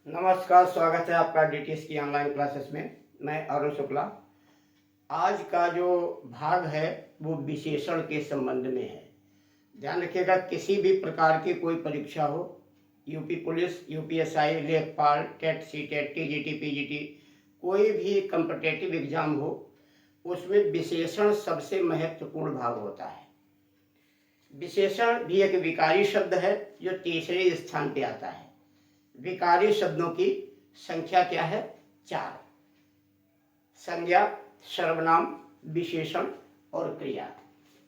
नमस्कार, स्वागत है आपका डीटीएस की ऑनलाइन क्लासेस में। मैं अरुण शुक्ला। आज का जो भाग है वो विशेषण के संबंध में है। ध्यान रखिएगा, किसी भी प्रकार की कोई परीक्षा हो, यूपी पुलिस, यूपीएसआई, लेखपाल, टेट, सीटेट, टीजीटी, पीजीटी, कोई भी कॉम्पिटिटिव एग्जाम हो, उसमें विशेषण सबसे महत्वपूर्ण भाग होता है। विशेषण भी एक विकारी शब्द है जो तीसरे स्थान पे आता है। विकारी शब्दों की संख्या क्या है? 4। संज्ञा, सर्वनाम, विशेषण और क्रिया।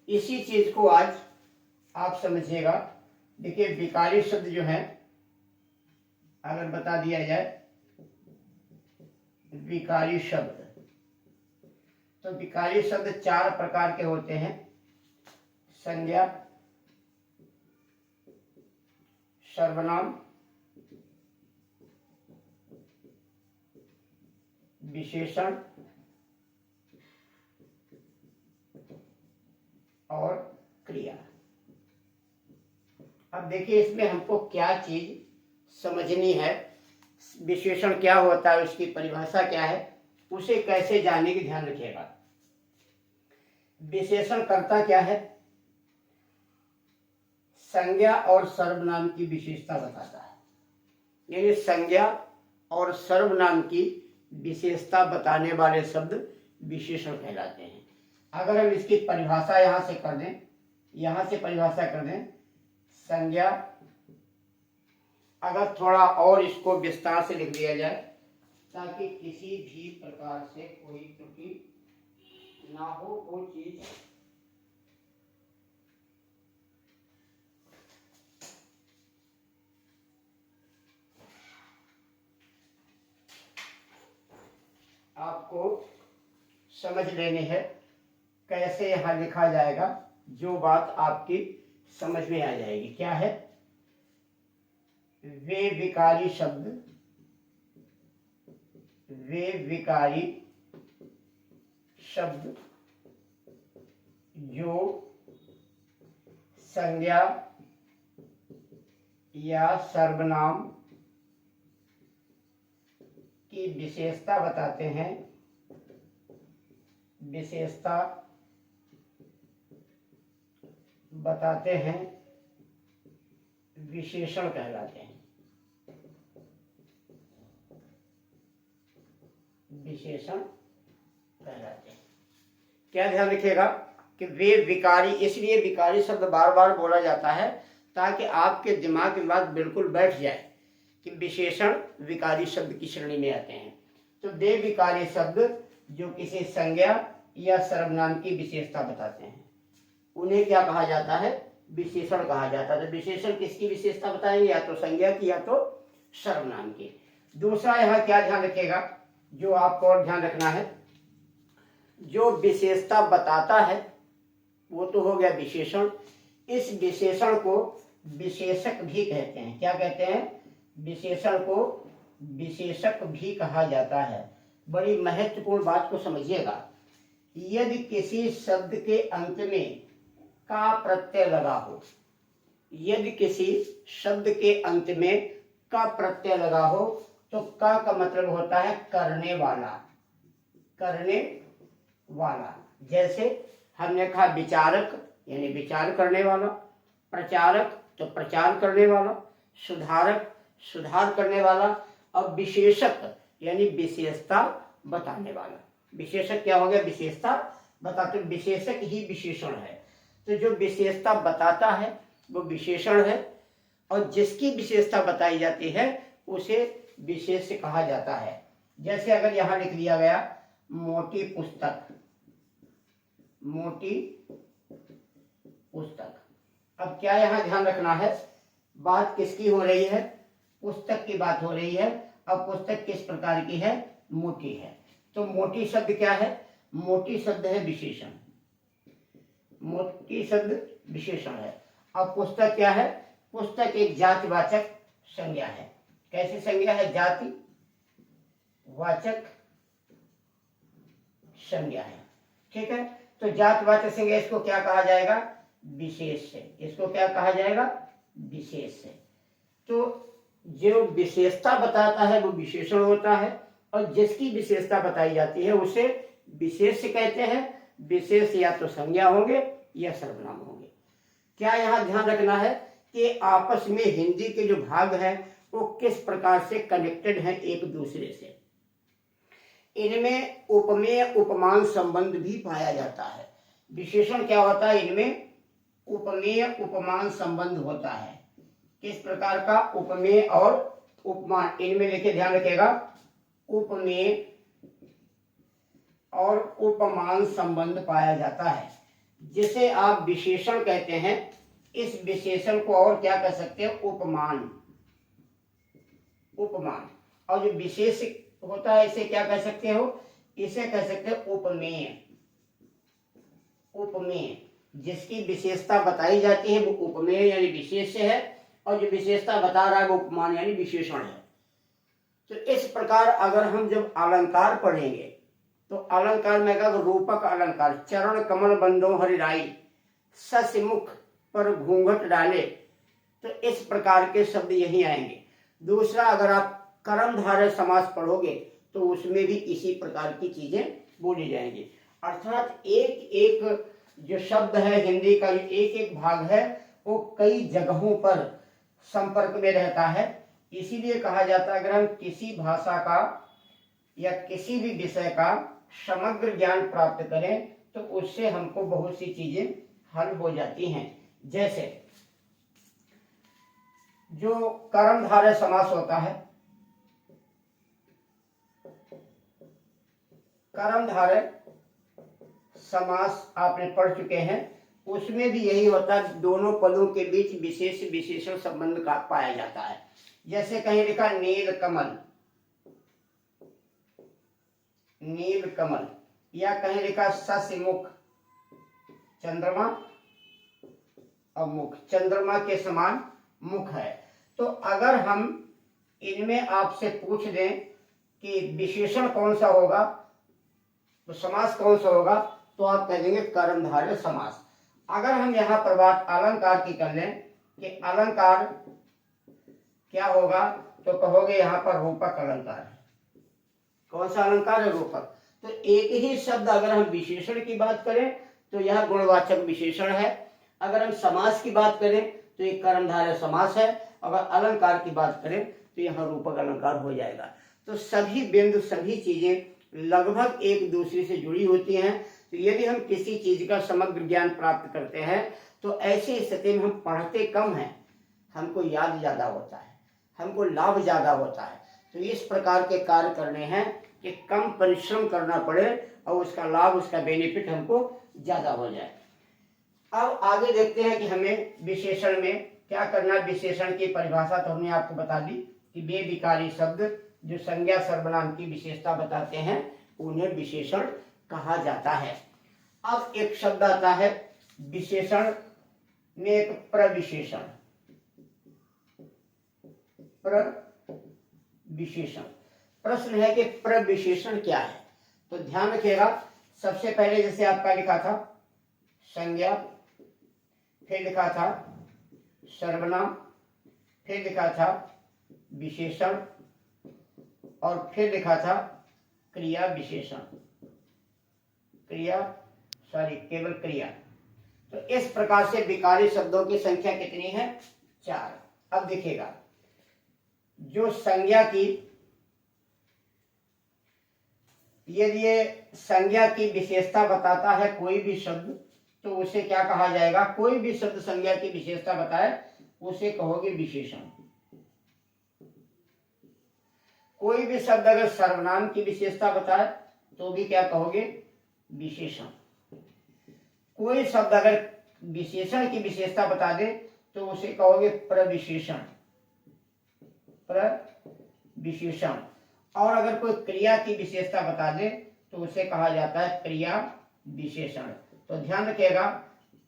इसी चीज को आज आप समझिएगा। देखिए, विकारी शब्द जो है, अगर बता दिया जाए विकारी शब्द, तो विकारी शब्द 4 प्रकार के होते हैं। संज्ञा, सर्वनाम, विशेषण और क्रिया। अब देखिए, इसमें हमको क्या चीज समझनी है, विशेषण क्या होता है, उसकी परिभाषा क्या है, उसे कैसे जाने की ध्यान रखिएगा। विशेषण करता क्या है? संज्ञा और सर्वनाम की विशेषता बताता है। यानी संज्ञा और सर्वनाम की विशेषता बताने वाले शब्द विशेषण कहलाते हैं। अगर हम इसकी परिभाषा यहां से कर दें, यहां से परिभाषा कर दें, संज्ञा, अगर थोड़ा और इसको विस्तार से लिख दिया जाए ताकि किसी भी प्रकार से कोई त्रुटि ना हो, वो चीज आपको समझ लेनी है। कैसे यहां लिखा जाएगा, जो बात आपकी समझ में आ जाएगी। क्या है? वे विकारी शब्द, वे विकारी शब्द जो संज्ञा या सर्वनाम की विशेषता बताते हैं, विशेषता बताते हैं, विशेषण कहलाते हैं। विशेषण कहलाते हैं। क्या ध्यान रखिएगा कि वे विकारी, इसलिए विकारी शब्द बार बार बोला जाता है ताकि आपके दिमाग में बात बिल्कुल बैठ जाए कि विशेषण विकारी शब्द की श्रेणी में आते हैं। तो वे विकारी शब्द जो किसी संज्ञा या सर्वनाम की विशेषता बताते हैं, उन्हें क्या कहा जाता है? विशेषण कहा जाता है। तो विशेषण किसकी विशेषता बताएंगे? या तो संज्ञा की या तो सर्वनाम की। दूसरा यहाँ क्या ध्यान रखिएगा, जो आपको और ध्यान रखना है, जो विशेषता बताता है वो तो हो गया विशेषण। इस विशेषण को विशेषक भी कहते हैं। क्या कहते हैं? विशेषण को विशेषक भी कहा जाता है। बड़ी महत्वपूर्ण बात को समझिएगा। यदि किसी शब्द के अंत में का प्रत्यय लगा हो, यदि किसी शब्द के अंत में का प्रत्यय लगा हो, तो का का मतलब होता है करने वाला, करने वाला। जैसे हमने कहा विचारक यानी विचार करने वाला, प्रचारक तो प्रचार करने वाला, सुधारक सुधार करने वाला, और विशेषक यानी विशेषता बताने वाला। विशेषक क्या हो गया? विशेषता बताते, विशेषक ही विशेषण है। तो जो विशेषता बताता है वो विशेषण है, और जिसकी विशेषता बताई जाती है उसे विशेष कहा जाता है। जैसे अगर यहां लिख दिया गया मोटी पुस्तक, मोटी पुस्तक। अब क्या यहां ध्यान रखना है, बात किसकी हो रही है? पुस्तक की बात हो रही है। अब पुस्तक किस प्रकार की है? मोटी है। तो मोटी शब्द क्या है? मोटी शब्द है विशेषण, मोटी शब्द विशेषण है। अब पुस्तक क्या है? पुस्तक एक जातिवाचक संज्ञा है। कैसी संज्ञा है? जाति वाचक संज्ञा है। ठीक है, तो जातिवाचक संज्ञा, इसको क्या कहा जाएगा? विशेष से। इसको क्या कहा जाएगा? विशेष से। तो जो विशेषता बताता है वो विशेषण होता है, और जिसकी विशेषता बताई जाती है उसे विशेष कहते हैं। विशेष या तो संज्ञा होंगे या सर्वनाम होंगे। क्या यहाँ ध्यान रखना है कि आपस में हिंदी के जो भाग हैं वो किस प्रकार से कनेक्टेड हैं एक दूसरे से। इनमें उपमेय उपमान संबंध भी पाया जाता है। विशेषण क्या होता है, इनमें उपमेय उपमान संबंध होता है। किस प्रकार का, उपमेय और उपमान। इनमें देखिए ध्यान रखिएगा, उपमेय और उपमान संबंध पाया जाता है, जिसे आप विशेषण कहते हैं। इस विशेषण को और क्या कह सकते हैं, उपमान। उपमान। और जो विशेष होता है इसे क्या कह सकते हो, इसे कह सकते हैं उपमेय। उपमेय, जिसकी विशेषता बताई जाती है वो उपमेय यानी विशेष है, और जो विशेषता बता रहा है वो उपमान यानी विशेषण है। तो इस प्रकार अगर हम जब अलंकार पढ़ेंगे तो अलंकार में अगर रूपक अलंकार, चरण कमल बंदो हरिराई, ससमुख पर घूंघट डाले, तो इस प्रकार के शब्द यही आएंगे। दूसरा, अगर आप कर्मधारय समास पढ़ोगे तो उसमें भी इसी प्रकार की चीजें बोली जाएंगी। अर्थात एक एक जो शब्द है हिंदी का, एक एक भाग है वो कई जगहों पर संपर्क में रहता है। इसीलिए कहा जाता है अगर हम किसी भाषा का या किसी भी विषय का समग्र ज्ञान प्राप्त करें तो उससे हमको बहुत सी चीजें हल हो जाती हैं। जैसे जो कर्मधारय समास होता है, कर्मधारय समास आपने पढ़ चुके हैं, उसमें भी यही होता है, दोनों पदों के बीच विशेष विशेषण संबंध का पाया जाता है। जैसे कहीं लिखा नील कमल, नील कमल, या कहीं लिखा ससमुख, चंद्रमा और मुख, चंद्रमा के समान मुख है। तो अगर हम इनमें आपसे पूछ दें कि विशेषण कौन सा होगा, तो समास कौन सा होगा, तो आप कह देंगे कर्मधारय समास। अगर हम यहाँ पर बात अलंकार की कर लें कि अलंकार क्या होगा, तो कहोगे यहाँ पर रूपक अलंकार है। कौन सा अलंकार है, रूपक। तो एक ही शब्द अगर हम विशेषण की बात करें तो यह गुणवाचक विशेषण है, अगर हम समास की बात करें तो ये कर्मधारय समास है, अगर अलंकार की बात करें तो यहाँ रूपक अलंकार हो जाएगा। तो सभी बिंदु, सभी चीजें लगभग एक दूसरे से जुड़ी होती हैं। तो यदि हम किसी चीज का समग्र ज्ञान प्राप्त करते हैं तो ऐसी स्थिति में हम पढ़ते कम हैं, हमको याद ज्यादा होता है, हमको लाभ ज्यादा होता है। तो इस प्रकार के कार्य करने हैं कि कम परिश्रम करना पड़े और उसका लाभ, उसका बेनिफिट हमको ज्यादा हो जाए। अब आगे देखते हैं कि हमें विशेषण में क्या करना है। विशेषण की परिभाषा तो हमने आपको बता दी कि वे विकारी शब्द जो संज्ञा सर्वनाम की विशेषता बताते हैं उन्हें विशेषण कहा जाता है। अब एक शब्द आता है विशेषण में, एक प्रविशेषण। प्रविशेषण, प्रश्न है कि प्रविशेषण क्या है। तो ध्यान रखिएगा, सबसे पहले जैसे आपका लिखा था संज्ञा, फिर लिखा था सर्वनाम, फिर लिखा था विशेषण, और फिर लिखा था क्रिया विशेषण, केवल क्रिया। तो इस प्रकार से विकारी शब्दों की संख्या कितनी है, 4। अब देखिएगा, जो संज्ञा की, यदि ये संज्ञा की विशेषता बताता है कोई भी शब्द तो उसे क्या कहा जाएगा, कोई भी शब्द संज्ञा की विशेषता बताए उसे कहोगे विशेषण। कोई भी शब्द अगर सर्वनाम की विशेषता बताए तो भी क्या कहोगे, विशेषण। कोई शब्द अगर विशेषण की विशेषता बता दे तो उसे कहोगे प्रविशेषण, प्रविशेषण। और अगर कोई क्रिया की विशेषता बता दे तो उसे कहा जाता है क्रिया विशेषण। तो ध्यान रखिएगा,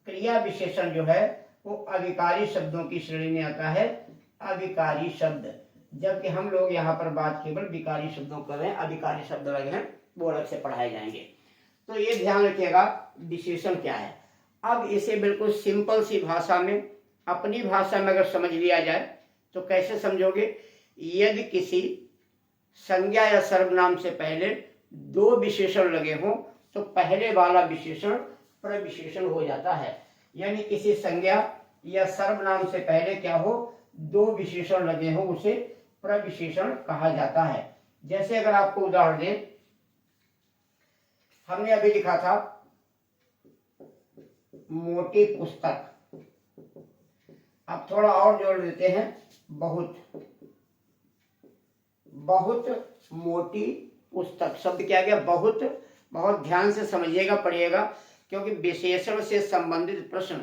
क्रिया विशेषण जो है वो अविकारी शब्दों की श्रेणी में आता है, अविकारी शब्द। जबकि हम लोग यहाँ पर बात केवल विकारी शब्दों कर रहे हैं, अविकारी शब्द अलग हैं, वो अलग से पढ़ाए जाएंगे। तो ये ध्यान रखिएगा विशेषण क्या है। अब इसे बिल्कुल सिंपल सी भाषा में, अपनी भाषा में अगर समझ लिया जाए तो कैसे समझोगे यदि किसी संज्ञा या सर्वनाम से पहले दो विशेषण लगे हों तो पहले वाला विशेषण प्रविशेषण हो जाता है। यानी किसी संज्ञा या सर्वनाम से पहले क्या हो, दो विशेषण लगे हो, उसे प्रविशेषण कहा जाता है। जैसे अगर आपको उदाहरण दें, हमने अभी लिखा था मोटी पुस्तक, अब थोड़ा और जोड़ देते हैं, बहुत मोटी पुस्तक। शब्द क्या गया, बहुत। बहुत ध्यान से समझिएगा, पढ़िएगा, क्योंकि विशेषण से संबंधित प्रश्न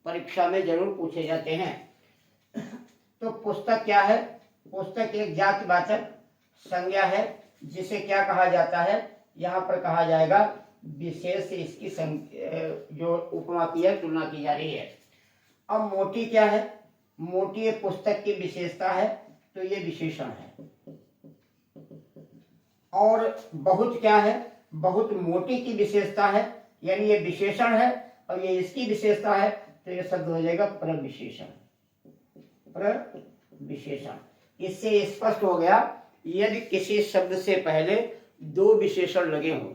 परीक्षा में जरूर पूछे जाते हैं। तो पुस्तक क्या है, पुस्तक एक जातिवाचक संज्ञा है जिसे क्या कहा जाता है, यहाँ पर कहा जाएगा विशेष से इसकी जो उपमा की है, तुलना की जा रही है। अब मोटी क्या है, मोटी एक पुस्तक की विशेषता है, तो ये विशेषण है। और बहुत क्या है, बहुत मोटी की विशेषता है, यानी ये विशेषण है और ये इसकी विशेषता है, तो ये शब्द हो जाएगा प्रविशेषण। प्रविशेषण। इससे स्पष्ट हो गया, यदि किसी शब्द से पहले दो विशेषण लगे हों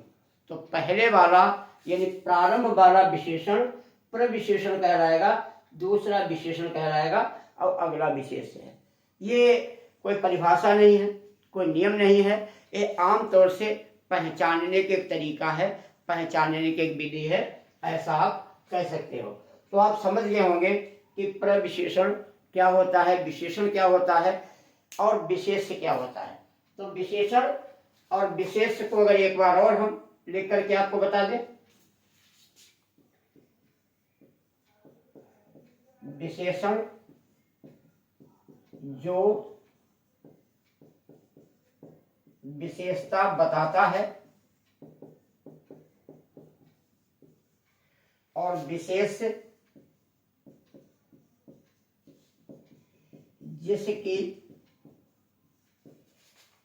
तो पहले वाला यानी प्रारंभ वाला विशेषण प्रविशेषण कहलाएगा, दूसरा विशेषण कहलाएगा और अगला विशेष है। ये कोई परिभाषा नहीं है, कोई नियम नहीं है, ये आम तौर से पहचानने के एक तरीका है, पहचानने की एक विधि है, ऐसा आप कह सकते हो। तो आप समझ गए होंगे कि प्रविशेषण क्या होता है, विशेषण क्या होता है और विशेष क्या होता है। तो विशेषण और विशेष को अगर एक बार और हम लिख करके आपको बता दें, विशेषण जो विशेषता बताता है और विशेष जिसकी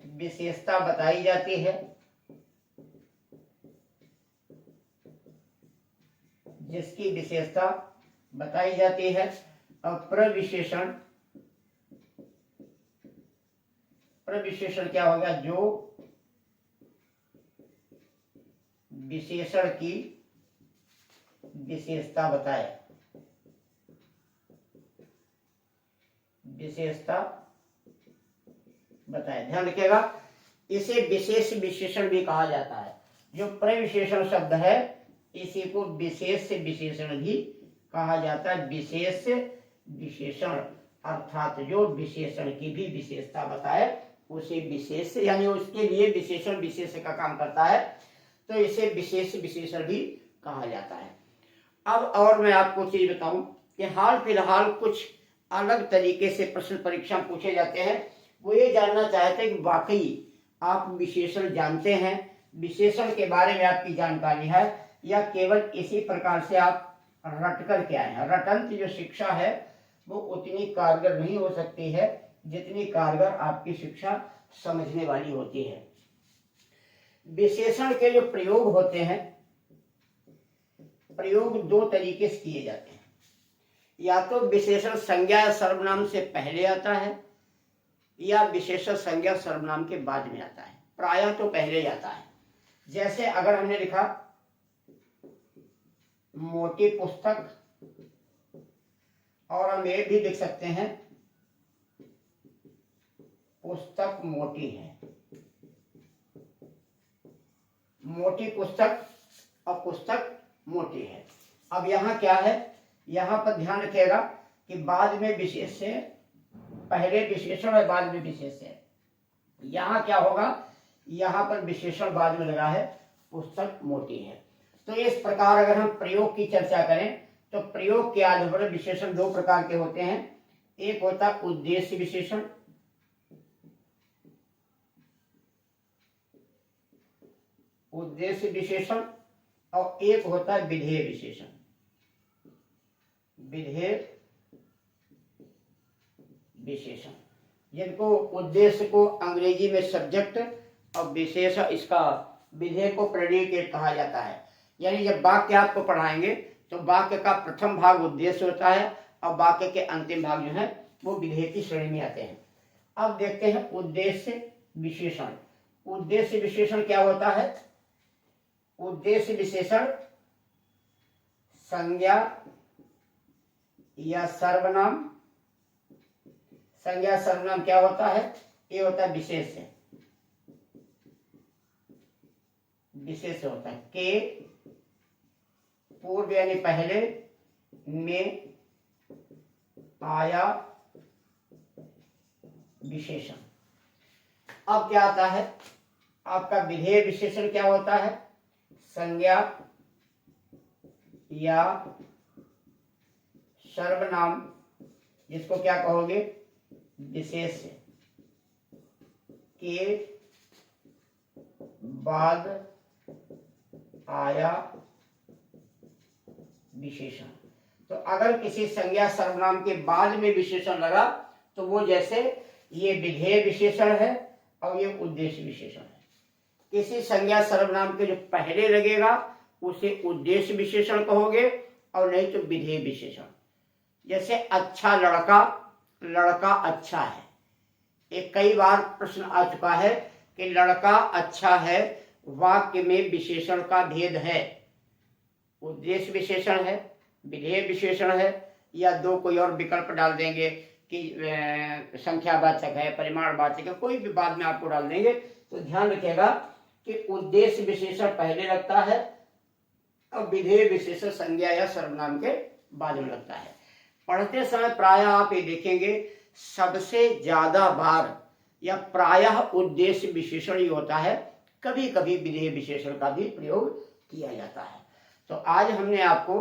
विशेषता बताई जाती है, जिसकी विशेषता बताई जाती है। और प्रविशेषण, प्रविशेषण क्या होगा, जो विशेषण की विशेषता बताए, विशेषता बताए। ध्यान रखिएगा, इसे विशेष विशेषण भी कहा जाता है। जो प्रविशेषण शब्द है इसी को विशेष विशेषण भी कहा जाता है। विशेष विशेषण अर्थात जो विशेषण की भी विशेषता बताए उसे विशेष, यानी उसके लिए विशेषण विशेष का काम करता है, तो इसे विशेष विशेषण भी कहा जाता है। अब और मैं आपको चीज बताऊं कि हाल फिलहाल कुछ अलग तरीके से प्रश्न परीक्षा में पूछे जाते हैं। वो ये जानना चाहते हैं कि वाकई आप विशेषण जानते हैं, विशेषण के बारे में आपकी जानकारी है, या केवल इसी प्रकार से आप रट कर के आए हैं। रटंत जो शिक्षा है वो उतनी कारगर नहीं हो सकती है जितनी कारगर आपकी शिक्षा समझने वाली होती है। विशेषण के जो प्रयोग होते हैं, प्रयोग दो तरीके से किए जाते हैं। या तो विशेषण संज्ञा या सर्वनाम से पहले आता है, या विशेषण संज्ञा सर्वनाम के बाद में आता है। प्रायः तो पहले आता है। जैसे अगर हमने लिखा मोटी पुस्तक, और हम ये भी लिख सकते हैं पुस्तक मोटी है। मोटी पुस्तक और पुस्तक मोटी है। अब यहाँ क्या है, यहाँ पर ध्यान रखिएगा कि बाद में विशेष है, पहले विशेषण और बाद में विशेष है। यहाँ क्या होगा, यहाँ पर विशेषण बाद में लगा है, पुस्तक मोटी है। तो इस प्रकार अगर हम प्रयोग की चर्चा करें तो प्रयोग के आधार पर विशेषण दो प्रकार के होते हैं। एक होता है उद्देश्य विशेषण, उद्देश्य विशेषण, और एक होता है विधेय विशेषण। विधेय विशेषण, जिनको उद्देश्य को अंग्रेजी में सब्जेक्ट और विशेष इसका विधेय को प्रेडिकेट कहा जाता है। यानी जब वाक्य आपको पढ़ाएंगे तो वाक्य का प्रथम भाग उद्देश्य होता है और वाक्य के अंतिम भाग जो है वो विधेय की श्रेणी में आते हैं। अब देखते हैं उद्देश्य विशेषण। उद्देश्य विशेषण क्या होता है? उद्देश्य विशेषण संज्ञा या सर्वनाम, संज्ञा सर्वनाम क्या होता है? ये होता है विशेष, विशेष होता है के पूर्व यानी पहले में आया विशेषण। अब क्या आता है आपका विधेय विशेषण? क्या होता है? संज्ञा या सर्वनाम, जिसको क्या कहोगे? विशेष के बाद आया विशेषण। तो अगर किसी संज्ञा सर्वनाम के बाद में विशेषण लगा तो वो जैसे ये विधेय विशेषण है और ये उद्देश्य विशेषण है। किसी संज्ञा सर्वनाम के जो पहले लगेगा उसे उद्देश्य विशेषण कहोगे और नहीं तो विधेय विशेषण। जैसे अच्छा लड़का, लड़का अच्छा है। एक कई बार प्रश्न आ चुका है कि लड़का अच्छा है वाक्य में विशेषण का भेद है, उद्देश्य विशेषण है, विधेय विशेषण है, या दो कोई और विकल्प डाल देंगे कि संख्यावाचक है, परिमाणवाचक है, कोई भी बाद में आपको डाल देंगे। तो ध्यान रखिएगा कि उद्देश्य विशेषण पहले लगता है और विधेय विशेषण संज्ञा या सर्वनाम के बाद में लगता है। पढ़ते समय प्रायः आप ये देखेंगे सबसे ज्यादा बार या प्रायः उद्देश्य विशेषण ही होता है, कभी कभी विधेय विशेषण का भी प्रयोग किया जाता है। तो आज हमने आपको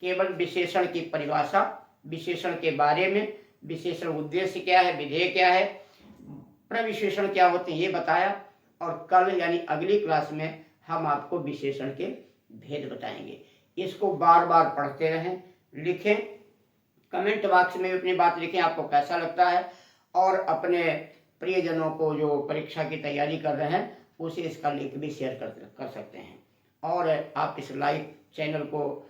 केवल विशेषण की परिभाषा, विशेषण के बारे में, विशेषण उद्देश्य क्या है, विधेय क्या है, प्रविशेषण क्या होते हैं ये बताया। और कल यानी अगली क्लास में हम आपको विशेषण के भेद बताएंगे। इसको बार बार पढ़ते रहें, लिखें, कमेंट बॉक्स में अपनी बात लिखें आपको कैसा लगता है, और अपने प्रियजनों को जो परीक्षा की तैयारी कर रहे हैं उसे इसका लिंक भी शेयर कर सकते हैं। और आप इस चैनल को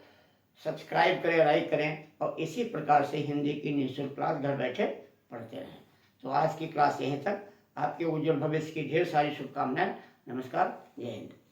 सब्सक्राइब करें, लाइक करें, और इसी प्रकार से हिंदी की निःशुल्क क्लास घर बैठे पढ़ते रहें। तो आज की क्लास यहीं तक। आपके उज्जवल भविष्य की ढेर सारी शुभकामनाएं। नमस्कार, जय हिंद।